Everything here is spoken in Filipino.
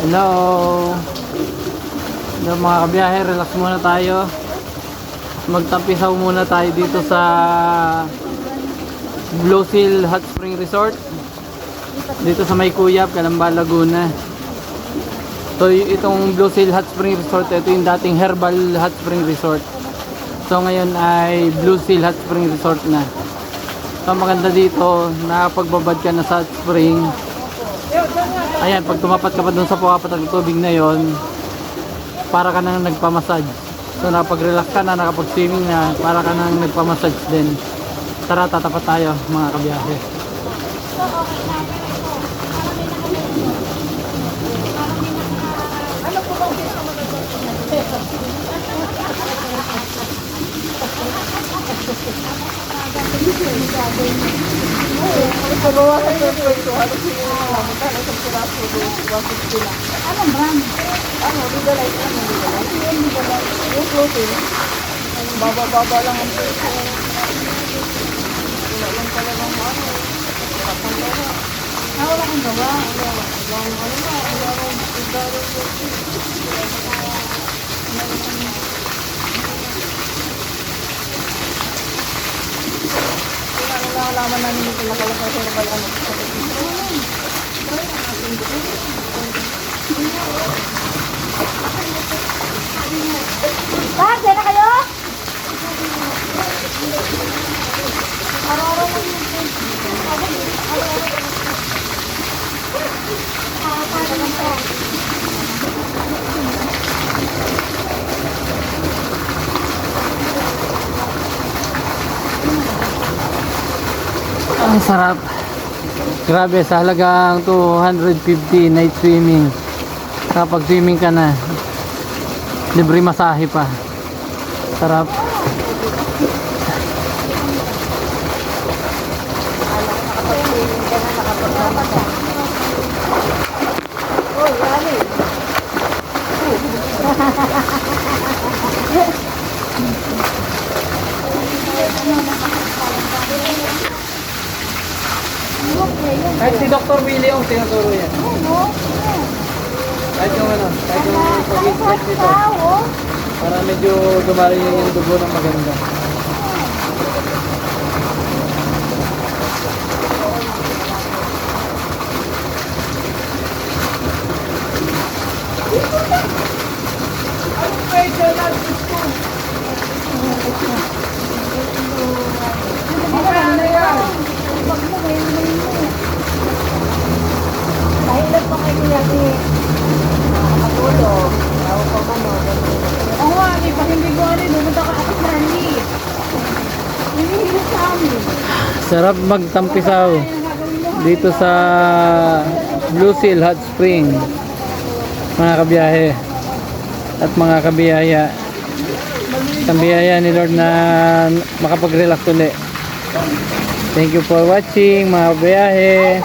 Hello. Hello mga kabiyahe, relax muna tayo. Magtampisaw muna tayo dito sa Blue Seal Hot Spring Resort. Dito sa May Cuyap, Calamba, Laguna. So itong Blue Seal Hot Spring Resort, ito yung dating Herbal Hot Spring Resort. So ngayon ay Blue Seal Hot Spring Resort na. So maganda dito, nakapagbabad ka na sa hot spring. Ayan, pag tumapat ka pa dun sa pumapatak ng tubig na yon, para ka nang nagpamassage. So nakapag-relax ka na, nakapag-swimming na, para ka nang nagpamassage din. Tara, tatapat tayo mga kabiyahe. Anong brand? Legalize? Yung clothing. Baba lang ang preso. Wala lang talagang ano. Wala kang gawa. Nalaman namin ito nakalakay sa herbal ano. Saan? Diyan na kayo? Araw-araw mo yun. Ang sarap. Grabe, sa halagang 250 night swimming. Kapag swimming ka na, libre masahe pa. Sarap. Kahit si Dr. Willie yung tinuturo yan. Kahit yung ano, kahit yung pag-stretch nito. Para medyo dumali yung dugo ng maganda. Mahilag pa kayo niya si nakakatulog. Tawag pa ka no. Oo nga, pag hindi ko ano, pumunta ka ako sa Rani. Hinihilig sa amin. Sarap magtampisaw dito sa Blue Seal Hot Spring, mga kabiyahe at mga kabiyaya. Ang biyaya ni Lord na makapag-relax ulit. Thank you for watching mga kabiyahe.